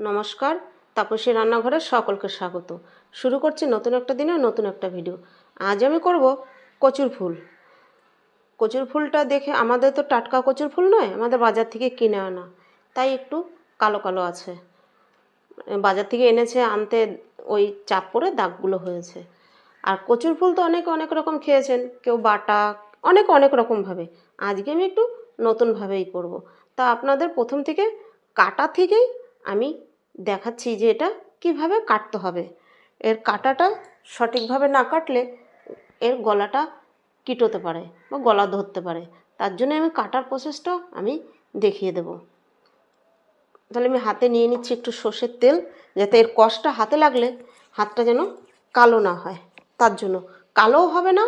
নমস্কার, তাপসী রান্নাঘরে সকলকে স্বাগত। শুরু করছি নতুন একটা দিনে নতুন একটা ভিডিও। আজ আমি করব কচুর ফুল। কচুর ফুলটা দেখে আমাদের তো টাটকা কচুর ফুল নয়, আমাদের বাজার থেকে কিনে আনা, তাই একটু কালো কালো আছে। বাজার থেকে এনেছে, আনতে ওই চাপ পড়ে দাগগুলো হয়েছে। আর কচুর ফুল তো অনেকে অনেক রকম খেয়েছেন, কেউ বাটা, অনেক অনেক রকমভাবে। আজকে আমি একটু নতুনভাবেই করব। তা আপনাদের প্রথম থেকে কাটা থেকেই আমি দেখাচ্ছি যে এটা কিভাবে কাটতে হবে। এর কাটাটা সঠিকভাবে না কাটলে এর গলাটা কিটোতে পারে বা গলা ধরতে পারে। তার জন্য আমি কাটার প্রসেসটা আমি দেখিয়ে দেব। তাহলে আমি হাতে নিয়ে নিচ্ছি একটু সর্ষের তেল, যাতে এর কষটা হাতে লাগলে হাতটা যেন কালো না হয়। তার জন্য কালোও হবে না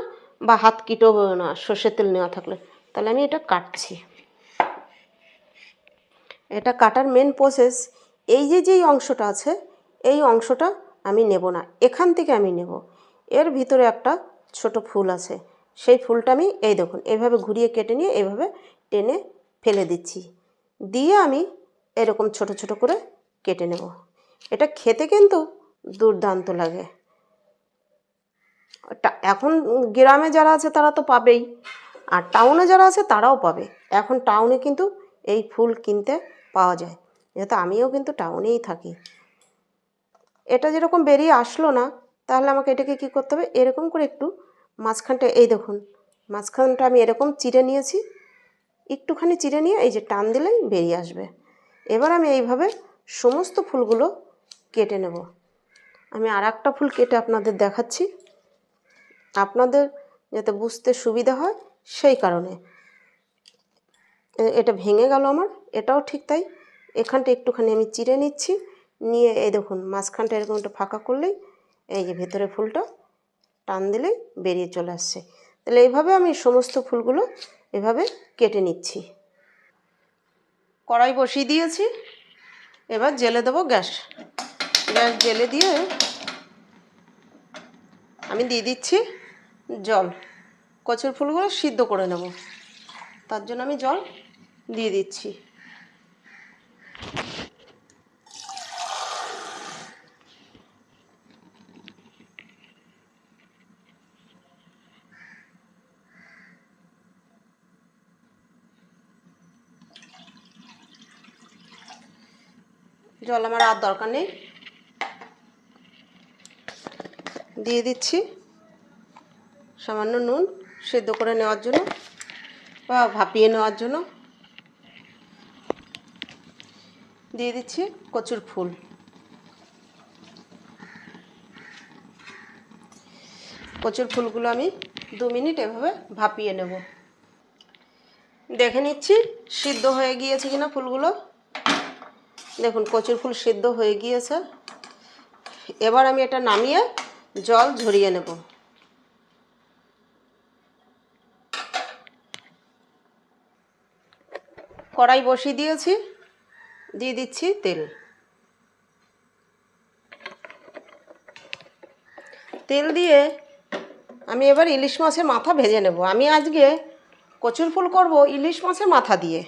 বা হাত কিটোবে না সর্ষের তেল নেওয়া থাকলে। তাহলে আমি এটা কাটছি। এটা কাটার মেন প্রসেস, এই যেই অংশটা আছে এই অংশটা আমি নেব না, এখান থেকে আমি নেব। এর ভিতরে একটা ছোট ফুল আছে, সেই ফুলটা আমি এই দেখুন এইভাবে ঘুরিয়ে কেটে নিয়ে এইভাবে টেনে ফেলে দিচ্ছি। দিয়ে আমি এরকম ছোট ছোট করে কেটে নেব। এটা খেতে কিন্তু দুর্দান্ত লাগে। এখন গ্রামে যারা আছে তারা তো পাবেই, আর টাউনে যারা আছে তারাও পাবে। এখন টাউনে কিন্তু এই ফুল কিনতে পাওয়া যায়, যেহেতু আমিও কিন্তু টাউনেই থাকি। এটা যেরকম বেরিয়ে আসলো না, তাহলে আমাকে এটাকে কী করতে হবে, এরকম করে একটু মাঝখানটা, এই দেখুন মাঝখানটা আমি এরকম চিড়ে নিয়েছি, একটুখানি চিড়ে নিয়ে এই যে টান দিলেই বেরিয়ে আসবে। এবার আমি এইভাবে সমস্ত ফুলগুলো কেটে নেব। আমি আর একটা ফুল কেটে আপনাদের দেখাচ্ছি, আপনাদের যাতে বুঝতে সুবিধা হয় সেই কারণে। এটা ভেঙে গেল আমার, এটাও ঠিক তাই। এখানটা একটুখানি আমি চিড়ে নিচ্ছি, নিয়ে এই দেখুন মাঝখানটা এরকম একটু ফাঁকা করলেই এই যে ভেতরে ফুলটা টান দিলেই বেরিয়ে চলে আসছে। তাহলে এইভাবে আমি সমস্ত ফুলগুলো এভাবে কেটে নিচ্ছি। কড়াই বসিয়ে দিয়েছি, এবার জেলে দেবো গ্যাস। গ্যাস জেলে দিয়ে আমি দিয়ে দিচ্ছি জল। কচুর ফুলগুলো সিদ্ধ করে নেব, তার জন্য আমি জল দিয়ে দিচ্ছি। জল আমার আর দরকার নেই, দিয়ে দিচ্ছি সামান্য নুন সিদ্ধ করে নেওয়ার জন্য বা ভাপিয়ে নেওয়ার জন্য। দিয়ে দিচ্ছি কচুর ফুল। কচুর ফুলগুলো আমি 2 মিনিট এভাবে ভাপিয়ে নেব। দেখে নিচ্ছি সিদ্ধ হয়ে গিয়েছে কিনা ফুলগুলো। দেখুন কচুর ফুল সিদ্ধ হয়ে গিয়েছে। এবার আমি এটা নামিয়ে জল ঝরিয়ে নেব। কড়াই বসিয়ে দিয়েছি, দিয়ে দিচ্ছি তেল। তেল দিয়ে আমি এবার ইলিশ মাছের মাথা ভেজে নেব। আমি আজকে কচুর ফুল করব ইলিশ মাছের মাথা দিয়ে।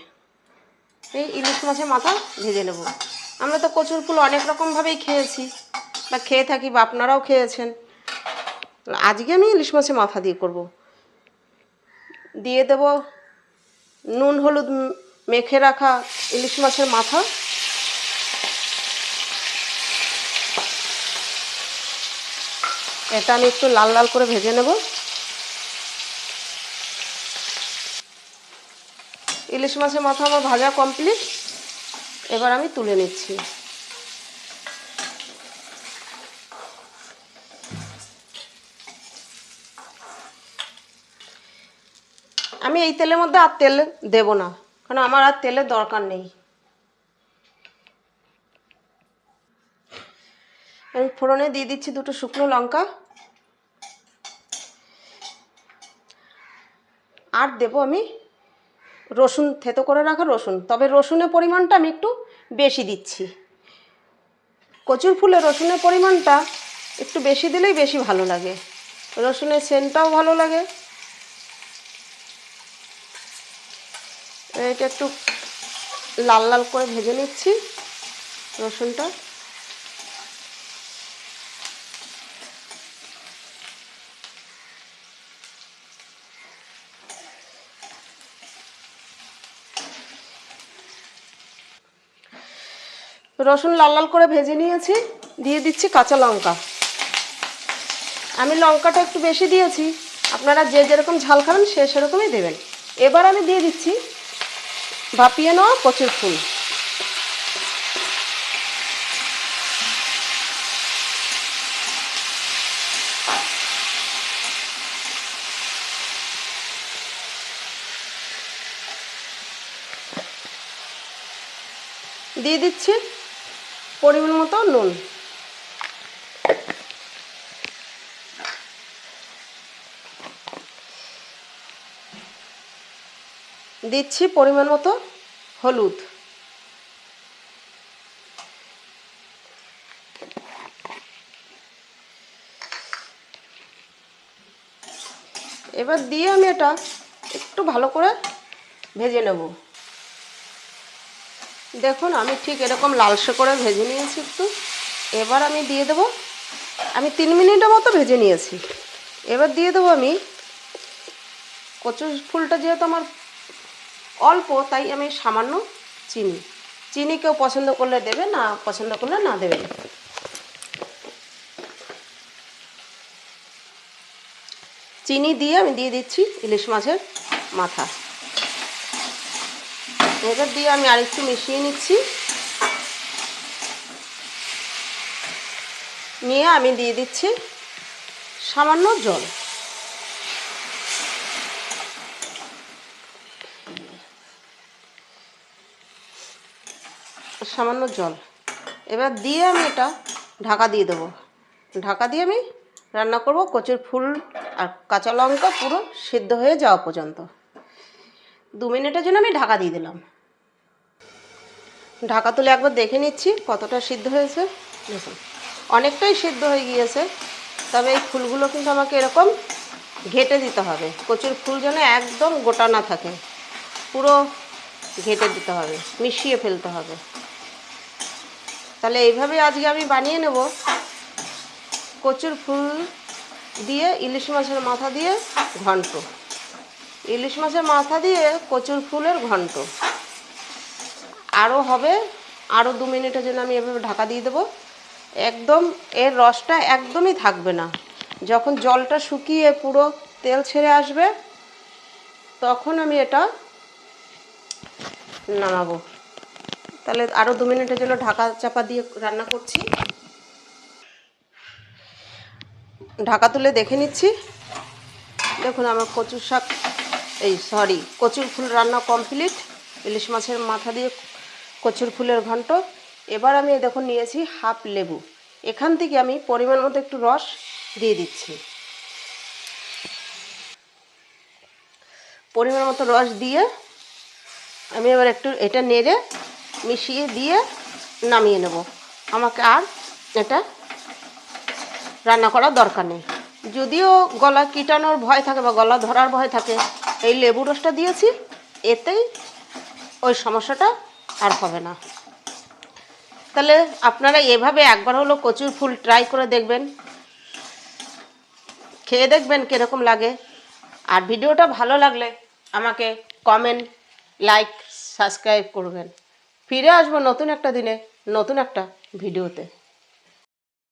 এই ইলিশ মাছের মাথা ভেজে নেব। আমরা তো কচুর ফুল অনেক রকমভাবেই খেয়েছি বা খেয়ে থাকি, বা আপনারাও খেয়েছেন। আজকে আমি ইলিশ মাছের মাথা দিয়ে করব। দিয়ে দেব নুন হলুদ মেখে রাখা ইলিশ মাছের মাথা। এটা আমি একটু লাল লাল করে ভেজে নেব। ইলিশ মাছের মাথা আমার ভাজা কমপ্লিট, এবার আমি তুলে নিচ্ছি। আমি এই তেলের মধ্যে আর তেল দেব না, কারণ আমার আর তেলের দরকার নেই। আমি ফোড়নে দিয়ে দিচ্ছি 2টো শুকনো লঙ্কা, আর দেব আমি রসুন, থেতো করে রাখা রসুন। তবে রসুনের পরিমাণটা আমি একটু বেশি দিচ্ছি। কচুর ফুলে রসুনের পরিমাণটা একটু বেশি দিলেই বেশি ভালো লাগে, রসুনের সেন্টটাও ভালো লাগে। এটা একটু লাল লাল করে ভেজে নিচ্ছি। রসুনটা। রসুন লাল লাল করে ভেজে নিয়েছি, দিয়ে দিচ্ছি কাঁচা লঙ্কা। আমি লঙ্কাটা একটু বেশি দিয়েছি, আপনারা যে যেরকম ঝাল খাবেন সে সেরকমই দেবেন। এবার আমি দিয়ে দিচ্ছি ভাপিয়ে নেওয়া কচুর ফুল। দিয়ে দিচ্ছি পরিমাণ মতো নুন। দিচ্ছি পরিমাণ মতো হলুদ। এবার দিয়ে আমি এটা একটু ভালো করে ভেজে নেব। দেখুন আমি ঠিক এরকম লালসে করে ভেজে নিয়েছি একটু। এবার আমি দিয়ে দেব, আমি 3 মিনিটের মতো ভেজে নিয়েছি। এবার দিয়ে দেবো আমি কচুর ফুলটা, যেহেতু আমার অল্প তাই আমি সামান্য চিনি। চিনি কেউ পছন্দ করলে দেবে, না পছন্দ করলে না দেবেন। চিনি দিয়ে আমি দিয়ে দিচ্ছি ইলিশ মাছের মাথা। এবার দিয়ে আমি আরেকটু মিশিয়ে নিচ্ছি। নিয়ে আমি দিয়ে দিচ্ছি সামান্য জল। সামান্য জল এবার দিয়ে আমি এটা ঢাকা দিয়ে দেবো। ঢাকা দিয়ে আমি রান্না করব কচুর ফুল আর কাঁচা লঙ্কা পুরো সিদ্ধ হয়ে যাওয়া পর্যন্ত। 2 মিনিটের জন্য আমি ঢাকা দিয়ে দিলাম। ঢাকা তুলে একবার দেখে নিচ্ছি কতটা সিদ্ধ হয়েছে। দেখুন অনেকটাই সিদ্ধ হয়ে গিয়েছে, তবে এই ফুলগুলো কিন্তু আমাকে এরকম ঘেটে দিতে হবে। কচুর ফুল যেন একদম গোটা না থাকে, পুরো ঘেটে দিতে হবে, মিশিয়ে ফেলতে হবে। তাহলে এইভাবে আজকে আমি বানিয়ে নেব কচুর ফুল দিয়ে ইলিশ মাছের মাথা দিয়ে ঘন্ট। ইলিশ মাছের মাথা দিয়ে কচুর ফুলের ঘন্ট আরও হবে। আরও 2 মিনিটের জন্য আমি এভাবে ঢাকা দিয়ে দেবো। একদম এর রসটা একদমই থাকবে না। যখন জলটা শুকিয়ে পুরো তেল ছেড়ে আসবে তখন আমি এটা নামাবো। তাহলে আরও 2 মিনিটের জন্য ঢাকা চাপা দিয়ে রান্না করছি। ঢাকা তুলে দেখে নিচ্ছি। দেখুন আমার কচুর ফুল রান্না কমপ্লিট। ইলিশ মাছের মাথা দিয়ে কচুর ফুলের ঘন্ট। এবার আমি দেখুন নিয়েছি হাফ লেবু। এখান থেকে আমি পরিমাণ মতো একটু রস দিয়ে দিচ্ছি। পরিমাণ মতো রস দিয়ে আমি এবার একটু এটা নেড়ে মিশিয়ে দিয়ে নামিয়ে নেব। আমাকে আর এটা রান্না করার দরকার নেই। যদিও গলা কিটানোর ভয় থাকে বা গলা ধরার ভয় থাকে, এই লেবু রসটা দিয়েছি, এতেই ওই সমস্যাটা আর হবে না। তাহলে আপনারা এভাবে একবার হলো কচুর ফুল ট্রাই করে দেখবেন, খেয়ে দেখবেন কীরকম লাগে। আর ভিডিওটা ভালো লাগলে আমাকে কমেন্ট, লাইক, সাবস্ক্রাইব করবেন। ফিরে আসবো নতুন একটা দিনে নতুন একটা ভিডিওতে।